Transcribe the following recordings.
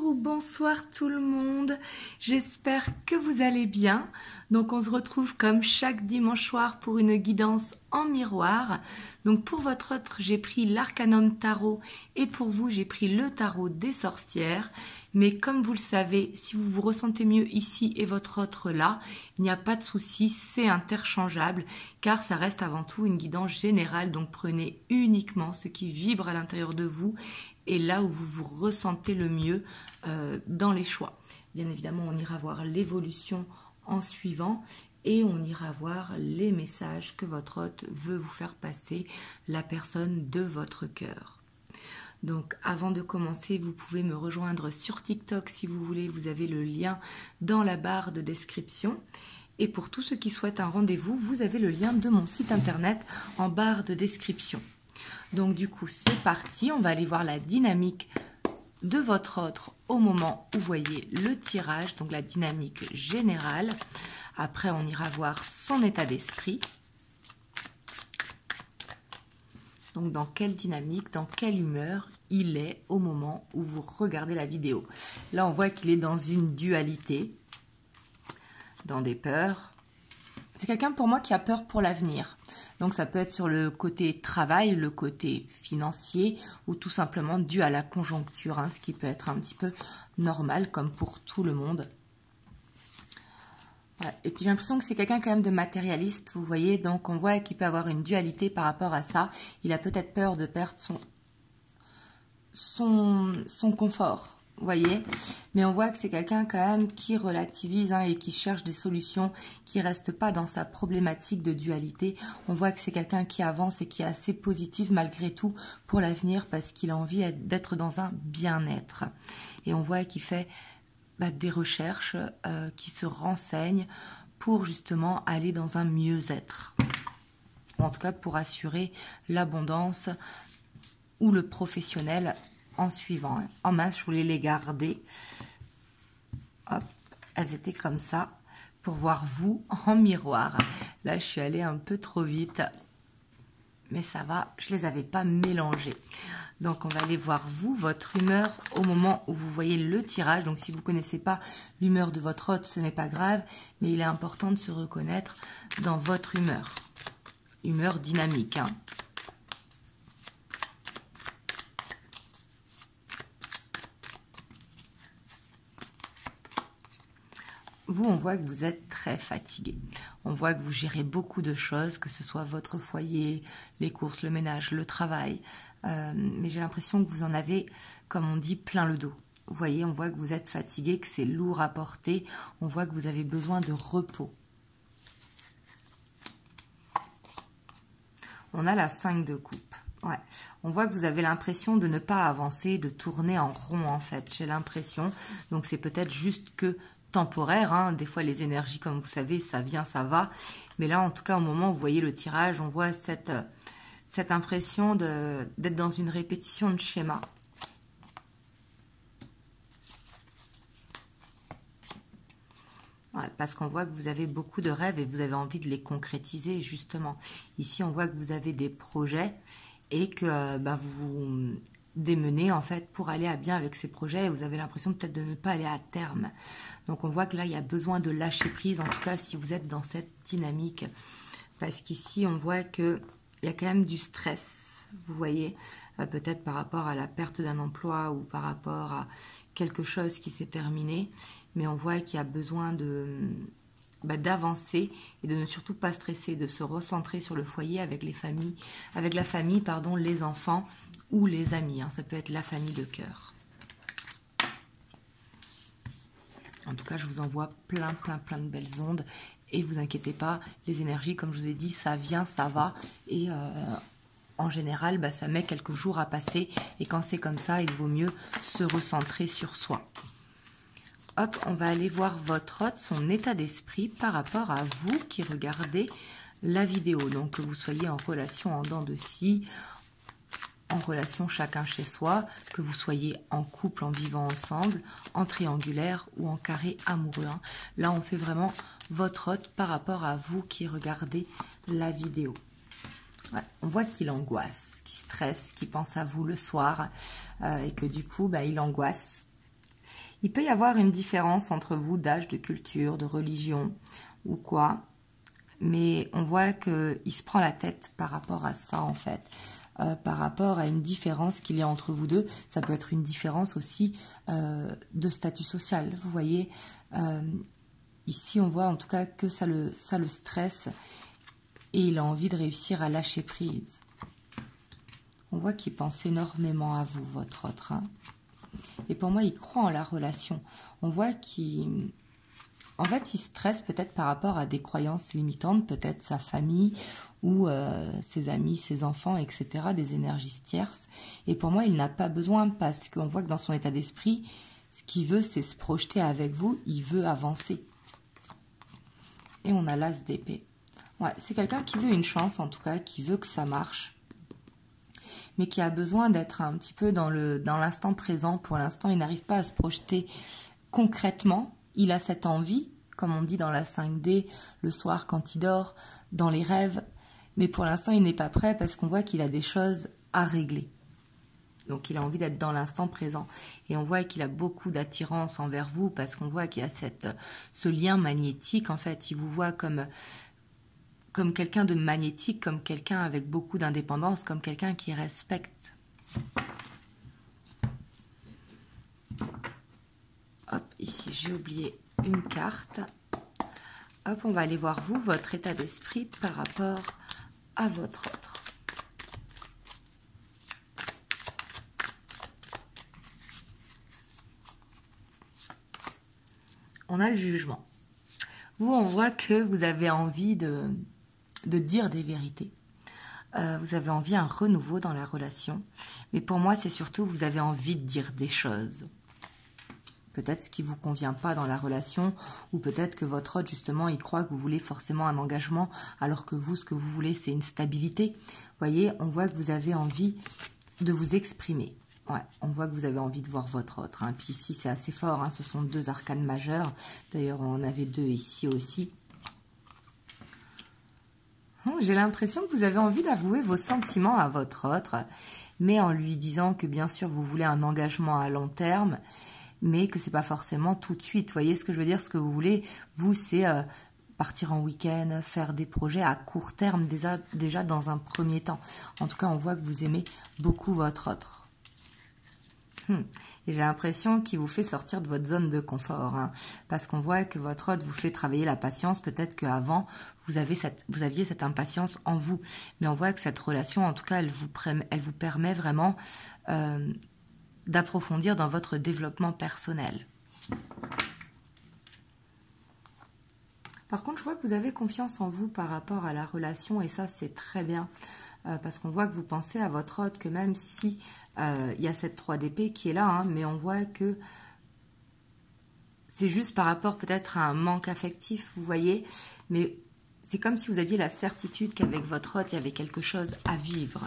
ou bonsoir tout le monde, j'espère que vous allez bien. Donc on se retrouve comme chaque dimanche soir pour une guidance en miroir. Donc pour votre autre, j'ai pris l'Arcanum Tarot et pour vous, j'ai pris le Tarot des sorcières. Mais comme vous le savez, si vous vous ressentez mieux ici et votre autre là, il n'y a pas de souci, c'est interchangeable car ça reste avant tout une guidance générale. Donc prenez uniquement ce qui vibre à l'intérieur de vous et là où vous vous ressentez le mieux dans les choix. Bien évidemment, on ira voir l'évolution en suivant et on ira voir les messages que votre hôte veut vous faire passer, la personne de votre cœur. Donc avant de commencer, vous pouvez me rejoindre sur TikTok si vous voulez, vous avez le lien dans la barre de description. Et pour tous ceux qui souhaitent un rendez-vous, vous avez le lien de mon site internet en barre de description. Donc du coup, c'est parti, on va aller voir la dynamique de votre autre au moment où vous voyez le tirage, donc la dynamique générale. Après, on ira voir son état d'esprit. Donc dans quelle dynamique, dans quelle humeur il est au moment où vous regardez la vidéo. Là, on voit qu'il est dans une dualité, dans des peurs. C'est quelqu'un pour moi qui a peur pour l'avenir. Donc ça peut être sur le côté travail, le côté financier ou tout simplement dû à la conjoncture, hein, ce qui peut être un petit peu normal comme pour tout le monde. Ouais. Et puis j'ai l'impression que c'est quelqu'un quand même de matérialiste, vous voyez, donc on voit qu'il peut avoir une dualité par rapport à ça. Il a peut-être peur de perdre son confort. Vous voyez, mais on voit que c'est quelqu'un quand même qui relativise et qui cherche des solutions, qui reste pas dans sa problématique de dualité. On voit que c'est quelqu'un qui avance et qui est assez positif malgré tout pour l'avenir parce qu'il a envie d'être dans un bien-être. Et on voit qu'il fait des recherches, qui se renseigne pour justement aller dans un mieux-être. Ou en tout cas pour assurer l'abondance ou le professionnel en suivant. En masse, je voulais les garder. Hop, elles étaient comme ça pour voir vous en miroir. Là, je suis allée un peu trop vite. Mais ça va, je ne les avais pas mélangées. Donc, on va aller voir vous, votre humeur au moment où vous voyez le tirage. Donc, si vous ne connaissez pas l'humeur de votre hôte, ce n'est pas grave. Mais il est important de se reconnaître dans votre humeur. Humeur dynamique, hein. Vous, on voit que vous êtes très fatigué. On voit que vous gérez beaucoup de choses, que ce soit votre foyer, les courses, le ménage, le travail. Mais j'ai l'impression que vous en avez, comme on dit, plein le dos. Vous voyez, on voit que vous êtes fatigué, que c'est lourd à porter. On voit que vous avez besoin de repos. On a la 5 de coupe. Ouais. On voit que vous avez l'impression de ne pas avancer, de tourner en rond en fait. J'ai l'impression. Donc c'est peut-être juste que temporaire, hein. Des fois les énergies comme vous savez ça vient ça va, mais là en tout cas au moment où vous voyez le tirage on voit cette impression d'être dans une répétition de schéma. Ouais, parce qu'on voit que vous avez beaucoup de rêves et vous avez envie de les concrétiser justement. Ici on voit que vous avez des projets et que vous démener en fait pour aller à bien avec ces projets et vous avez l'impression peut-être de ne pas aller à terme. Donc on voit que là il y a besoin de lâcher prise, en tout cas si vous êtes dans cette dynamique, parce qu'ici on voit que il y a quand même du stress, vous voyez, peut-être par rapport à la perte d'un emploi ou par rapport à quelque chose qui s'est terminé, mais on voit qu'il y a besoin d'avancer et de ne surtout pas stresser, de se recentrer sur le foyer avec la famille, les enfants ou les amis, hein. Ça peut être la famille de cœur. En tout cas, je vous envoie plein de belles ondes et vous inquiétez pas, les énergies, comme je vous ai dit, ça vient, ça va et en général, ça met quelques jours à passer et quand c'est comme ça, il vaut mieux se recentrer sur soi. Hop, on va aller voir votre hôte, son état d'esprit par rapport à vous qui regardez la vidéo. Donc, que vous soyez en relation en dents de scie, en relation chacun chez soi, que vous soyez en couple, en vivant ensemble, en triangulaire ou en carré amoureux. Hein. Là, on fait vraiment votre hôte par rapport à vous qui regardez la vidéo. Ouais, on voit qu'il angoisse, qu'il stresse, qu'il pense à vous le soir et que du coup, il angoisse. Il peut y avoir une différence entre vous d'âge, de culture, de religion ou quoi. Mais on voit qu'il se prend la tête par rapport à ça en fait. Par rapport à une différence qu'il y a entre vous deux. Ça peut être une différence aussi de statut social. Vous voyez, ici on voit en tout cas que ça le stresse et il a envie de réussir à lâcher prise. On voit qu'il pense énormément à vous, votre autre. Hein. Et pour moi, il croit en la relation. On voit qu'il... En fait, il stresse peut-être par rapport à des croyances limitantes, peut-être sa famille ou ses amis, ses enfants, etc., des énergies tierces. Et pour moi, il n'a pas besoin parce qu'on voit que dans son état d'esprit, ce qu'il veut, c'est se projeter avec vous, il veut avancer. Et on a l'as d'épée. Ouais, c'est quelqu'un qui veut une chance, en tout cas, qui veut que ça marche, mais qui a besoin d'être un petit peu dans l'instant présent. Pour l'instant, il n'arrive pas à se projeter concrètement. Il a cette envie, comme on dit dans la 5D, le soir quand il dort, dans les rêves. Mais pour l'instant, il n'est pas prêt parce qu'on voit qu'il a des choses à régler. Donc, il a envie d'être dans l'instant présent. Et on voit qu'il a beaucoup d'attirance envers vous parce qu'on voit qu'il y a ce lien magnétique. En fait, il vous voit comme quelqu'un de magnétique, comme quelqu'un avec beaucoup d'indépendance, comme quelqu'un qui respecte. Hop, ici j'ai oublié une carte. Hop, on va aller voir vous, votre état d'esprit par rapport à votre autre. On a le jugement. Vous, on voit que vous avez envie de dire des vérités. Vous avez envie d'un renouveau dans la relation. Mais pour moi, c'est surtout vous avez envie de dire des choses. Peut-être ce qui ne vous convient pas dans la relation, ou peut-être que votre autre, justement, il croit que vous voulez forcément un engagement, alors que vous, ce que vous voulez, c'est une stabilité. Vous voyez, on voit que vous avez envie de vous exprimer. Ouais, on voit que vous avez envie de voir votre autre. Hein. Puis ici, c'est assez fort, hein. Ce sont deux arcanes majeures. D'ailleurs, on en avait deux ici aussi. J'ai l'impression que vous avez envie d'avouer vos sentiments à votre autre, mais en lui disant que bien sûr, vous voulez un engagement à long terme, mais que c'est pas forcément tout de suite. Vous voyez ce que je veux dire? Ce que vous voulez, vous, c'est partir en week-end, faire des projets à court terme, déjà dans un premier temps. En tout cas, on voit que vous aimez beaucoup votre autre. Et j'ai l'impression qu'il vous fait sortir de votre zone de confort, hein, parce qu'on voit que votre autre vous fait travailler la patience. Peut-être qu'avant, vous aviez cette impatience en vous, mais on voit que cette relation, en tout cas, elle vous permet vraiment d'approfondir dans votre développement personnel. Par contre, je vois que vous avez confiance en vous par rapport à la relation, et ça, c'est très bien. Parce qu'on voit que vous pensez à votre autre, que même si il y a cette 3 d'épée qui est là, hein, mais on voit que c'est juste par rapport peut-être à un manque affectif, vous voyez, mais c'est comme si vous aviez la certitude qu'avec votre autre, il y avait quelque chose à vivre.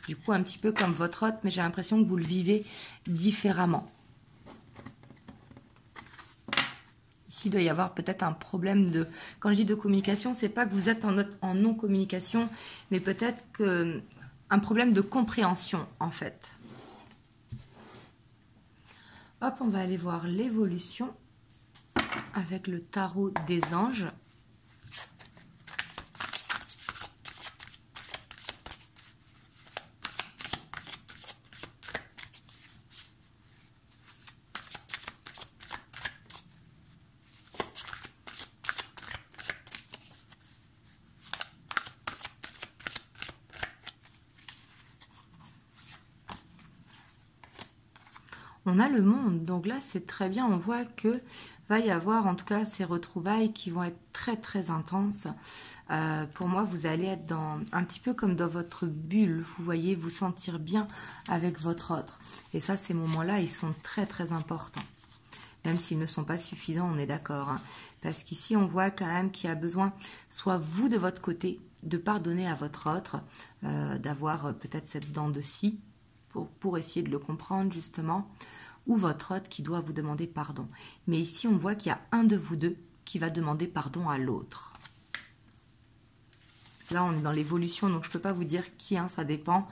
Du coup, un petit peu comme votre autre, mais j'ai l'impression que vous le vivez différemment. Ici, il doit y avoir peut-être un problème de... Quand je dis de communication, c'est pas que vous êtes en non-communication, mais peut-être que un problème de compréhension, en fait. Hop, on va aller voir l'évolution avec le tarot des anges. On a le monde, donc là c'est très bien, on voit que va y avoir en tout cas ces retrouvailles qui vont être très très intenses. Pour moi, vous allez être un petit peu comme dans votre bulle, vous voyez, vous sentir bien avec votre autre. Et ça, ces moments-là, ils sont très très importants. Même s'ils ne sont pas suffisants, on est d'accord. Hein. Parce qu'ici, on voit quand même qu'il y a besoin, soit vous de votre côté, de pardonner à votre autre, d'avoir peut-être cette dent de scie, pour essayer de le comprendre justement, ou votre autre qui doit vous demander pardon. Mais ici, on voit qu'il y a un de vous deux qui va demander pardon à l'autre. Là, on est dans l'évolution, donc je ne peux pas vous dire qui, hein, ça dépend.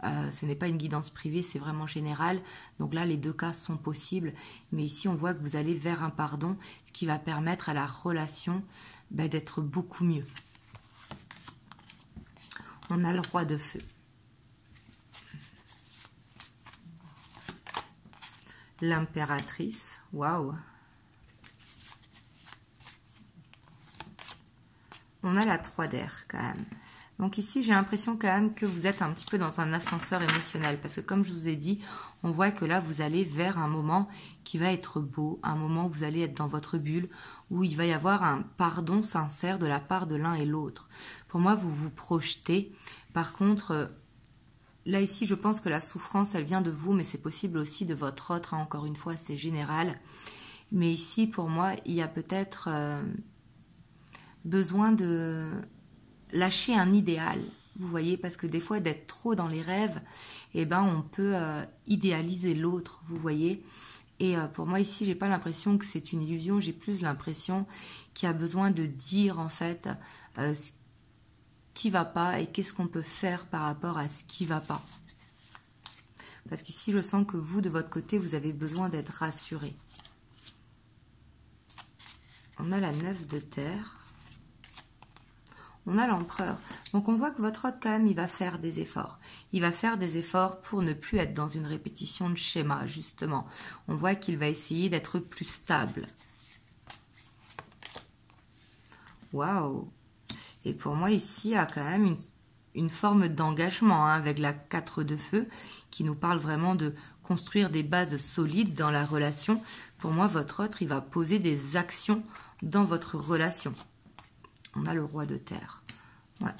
Ce n'est pas une guidance privée, c'est vraiment général. Donc là, les deux cas sont possibles. Mais ici, on voit que vous allez vers un pardon, ce qui va permettre à la relation d'être beaucoup mieux. On a le roi de feu. L'impératrice. Waouh! On a la 3 d'air quand même. Donc ici, j'ai l'impression quand même que vous êtes un petit peu dans un ascenseur émotionnel. Parce que comme je vous ai dit, on voit que là, vous allez vers un moment qui va être beau. Un moment où vous allez être dans votre bulle. Où il va y avoir un pardon sincère de la part de l'un et l'autre. Pour moi, vous vous projetez. Par contre, là ici, je pense que la souffrance, elle vient de vous. Mais c'est possible aussi de votre autre. Hein. Encore une fois, c'est général. Mais ici, pour moi, il y a peut-être... besoin de lâcher un idéal, vous voyez, parce que des fois d'être trop dans les rêves, eh ben on peut idéaliser l'autre, vous voyez. Et pour moi ici, j'ai pas l'impression que c'est une illusion, j'ai plus l'impression qu'il y a besoin de dire en fait ce qui va pas et qu'est-ce qu'on peut faire par rapport à ce qui va pas. Parce qu'ici, je sens que vous, de votre côté, vous avez besoin d'être rassuré. On a la 9 de terre. On a l'empereur. Donc, on voit que votre hôte, quand même, il va faire des efforts. Il va faire des efforts pour ne plus être dans une répétition de schéma, justement. On voit qu'il va essayer d'être plus stable. Waouh! Et pour moi, ici, il y a quand même une forme d'engagement, hein, avec la 4 de feu, qui nous parle vraiment de construire des bases solides dans la relation. Pour moi, votre autre, il va poser des actions dans votre relation. On a le roi de terre. Ouais.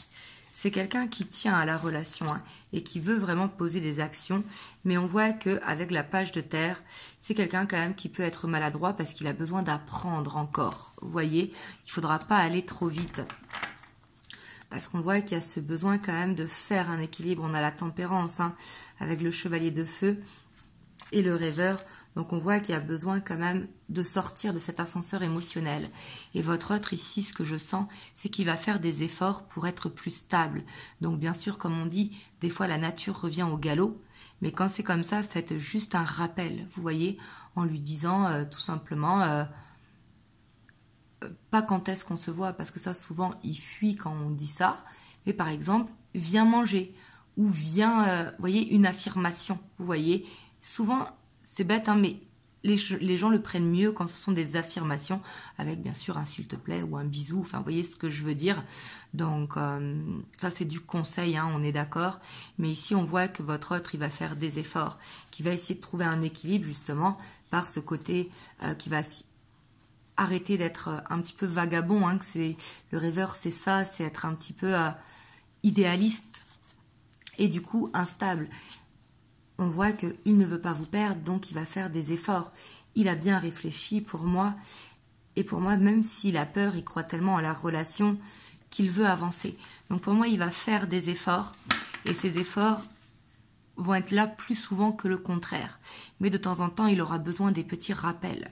C'est quelqu'un qui tient à la relation, hein, et qui veut vraiment poser des actions. Mais on voit qu'avec la page de terre, c'est quelqu'un quand même qui peut être maladroit parce qu'il a besoin d'apprendre encore. Vous voyez, il ne faudra pas aller trop vite. Parce qu'on voit qu'il y a ce besoin quand même de faire un équilibre. On a la tempérance, hein, avec le chevalier de feu et le rêveur. Donc on voit qu'il y a besoin quand même de sortir de cet ascenseur émotionnel. Et votre autre ici, ce que je sens, c'est qu'il va faire des efforts pour être plus stable. Donc bien sûr, comme on dit, des fois la nature revient au galop. Mais quand c'est comme ça, faites juste un rappel, vous voyez, en lui disant tout simplement... pas quand est-ce qu'on se voit, parce que ça, souvent, il fuit quand on dit ça. Mais par exemple, viens manger. Ou viens, vous voyez, une affirmation. Vous voyez, souvent, c'est bête, hein, mais les gens le prennent mieux quand ce sont des affirmations, avec bien sûr un s'il te plaît ou un bisou. Enfin, vous voyez ce que je veux dire. Donc, ça, c'est du conseil, hein, on est d'accord. Mais ici, on voit que votre autre, il va faire des efforts, qu'il va essayer de trouver un équilibre, justement, par ce côté qui va... Arrêter d'être un petit peu vagabond, hein, que c'est le rêveur, c'est ça, c'est être un petit peu idéaliste et du coup instable. On voit qu'il ne veut pas vous perdre, donc il va faire des efforts. Il a bien réfléchi pour moi, et pour moi, même s'il a peur, il croit tellement à la relation qu'il veut avancer. Donc pour moi, il va faire des efforts, et ces efforts vont être là plus souvent que le contraire. Mais de temps en temps, il aura besoin des petits rappels.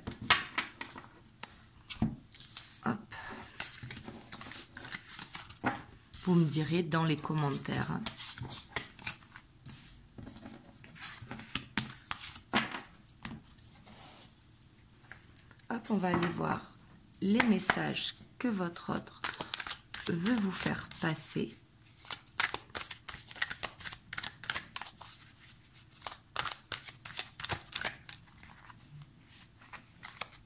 Vous me direz dans les commentaires. Hop, on va aller voir les messages que votre autre veut vous faire passer.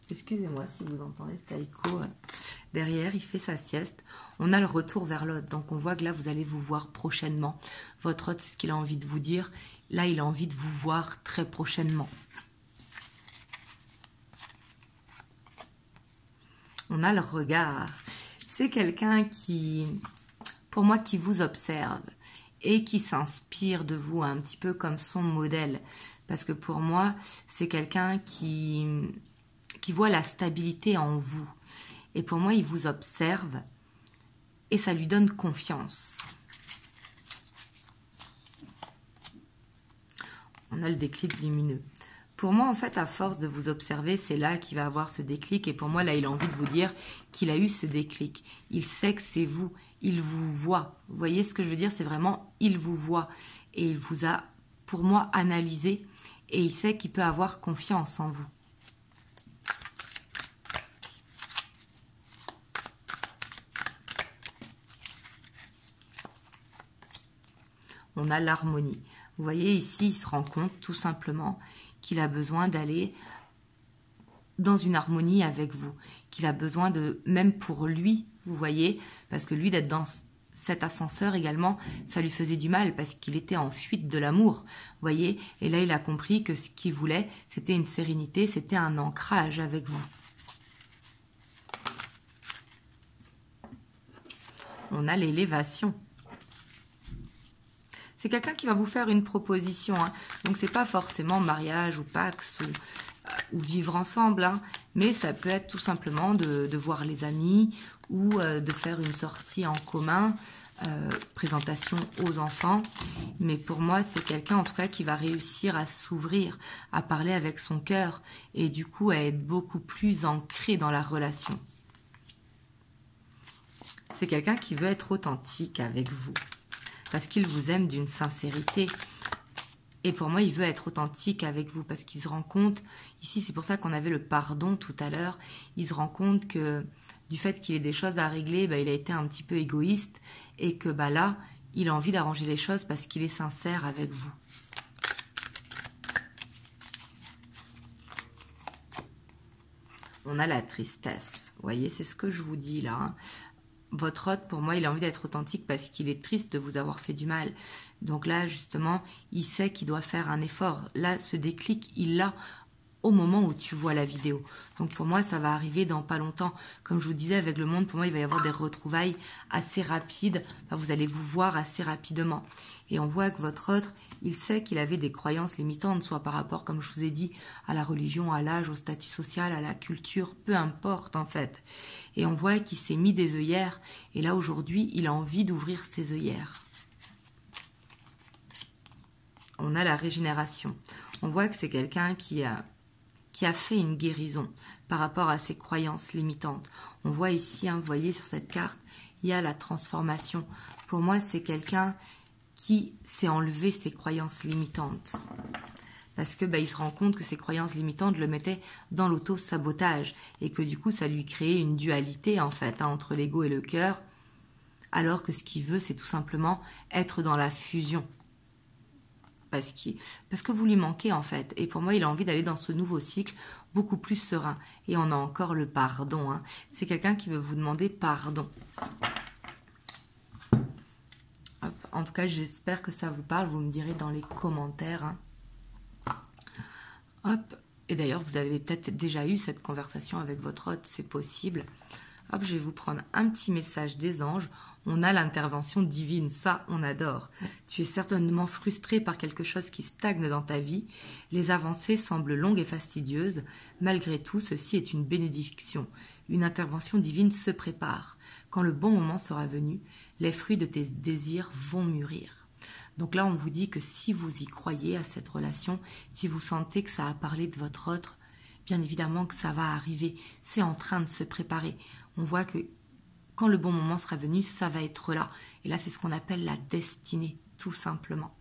Excusez-moi si vous entendez Taïko derrière, il fait sa sieste. On a le retour vers l'autre, donc on voit que là, vous allez vous voir prochainement. Votre autre, c'est ce qu'il a envie de vous dire. Là, il a envie de vous voir très prochainement. On a le regard. C'est quelqu'un qui, pour moi, qui vous observe et qui s'inspire de vous, un petit peu comme son modèle. Parce que pour moi, c'est quelqu'un qui voit la stabilité en vous. Et pour moi, il vous observe et ça lui donne confiance. On a le déclic lumineux. pour moi, en fait, à force de vous observer, c'est là qu'il va avoir ce déclic. Et pour moi, là, il a envie de vous dire qu'il a eu ce déclic. Il sait que c'est vous. Il vous voit. Vous voyez ce que je veux dire? C'est vraiment, il vous voit. Et il vous a, pour moi, analysé. Et il sait qu'il peut avoir confiance en vous. On a l'harmonie. Vous voyez, ici, il se rend compte tout simplement qu'il a besoin d'aller dans une harmonie avec vous. Qu'il a besoin de, même pour lui, vous voyez, parce que lui, d'être dans cet ascenseur également, ça lui faisait du mal parce qu'il était en fuite de l'amour. Vous voyez, et là, il a compris que ce qu'il voulait, c'était une sérénité, c'était un ancrage avec vous. On a l'élévation. C'est quelqu'un qui va vous faire une proposition. Hein. Donc, c'est pas forcément mariage ou pax ou vivre ensemble. Hein. Mais ça peut être tout simplement de voir les amis ou de faire une sortie en commun, présentation aux enfants. Mais pour moi, c'est quelqu'un en tout cas qui va réussir à s'ouvrir, à parler avec son cœur et du coup à être beaucoup plus ancré dans la relation. C'est quelqu'un qui veut être authentique avec vous. Parce qu'il vous aime d'une sincérité. Et pour moi, il veut être authentique avec vous parce qu'il se rend compte, ici c'est pour ça qu'on avait le pardon tout à l'heure, il se rend compte que du fait qu'il ait des choses à régler, il a été un petit peu égoïste et que là, il a envie d'arranger les choses parce qu'il est sincère avec vous. On a la tristesse, vous voyez, c'est ce que je vous dis là, hein. Votre hôte, pour moi, il a envie d'être authentique parce qu'il est triste de vous avoir fait du mal. Donc là, justement, il sait qu'il doit faire un effort. Là, ce déclic, il l'a au moment où tu vois la vidéo. Donc pour moi, ça va arriver dans pas longtemps. Comme je vous disais, avec le monde, pour moi, il va y avoir des retrouvailles assez rapides. Enfin, vous allez vous voir assez rapidement. Et on voit que votre autre, il sait qu'il avait des croyances limitantes, soit par rapport, comme je vous ai dit, à la religion, à l'âge, au statut social, à la culture, peu importe en fait. Et on voit qu'il s'est mis des œillères. Et là, aujourd'hui, il a envie d'ouvrir ses œillères. On a la régénération. On voit que c'est quelqu'un qui a fait une guérison par rapport à ses croyances limitantes. On voit ici, hein, vous voyez sur cette carte, il y a la transformation. Pour moi, c'est quelqu'un qui s'est enlevé ses croyances limitantes. Parce que il se rend compte que ses croyances limitantes le mettaient dans l'auto-sabotage et que du coup, ça lui créait une dualité en fait, hein, entre l'ego et le cœur, alors que ce qu'il veut, c'est tout simplement être dans la fusion. Parce que vous lui manquez en fait. Et pour moi, il a envie d'aller dans ce nouveau cycle beaucoup plus serein. Et on a encore le pardon. Hein. C'est quelqu'un qui veut vous demander pardon. Hop. En tout cas, j'espère que ça vous parle. Vous me direz dans les commentaires. Hein. Hop. Et d'ailleurs, vous avez peut-être déjà eu cette conversation avec votre hôte. C'est possible. Hop, je vais vous prendre un petit message des anges. On a l'intervention divine, ça on adore. Tu es certainement frustré par quelque chose qui stagne dans ta vie. Les avancées semblent longues et fastidieuses. Malgré tout, ceci est une bénédiction. Une intervention divine se prépare. Quand le bon moment sera venu, les fruits de tes désirs vont mûrir. Donc là, on vous dit que si vous y croyez à cette relation, si vous sentez que ça a parlé de votre autre, bien évidemment que ça va arriver. C'est en train de se préparer. On voit que quand le bon moment sera venu, ça va être là. Et là, c'est ce qu'on appelle la destinée, tout simplement.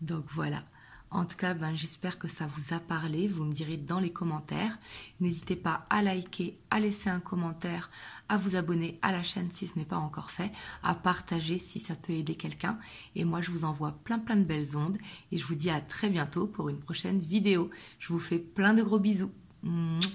Donc voilà. En tout cas, j'espère que ça vous a parlé. Vous me direz dans les commentaires. N'hésitez pas à liker, à laisser un commentaire, à vous abonner à la chaîne si ce n'est pas encore fait, à partager si ça peut aider quelqu'un. Et moi, je vous envoie plein de belles ondes. Et je vous dis à très bientôt pour une prochaine vidéo. Je vous fais plein de gros bisous. Mouah.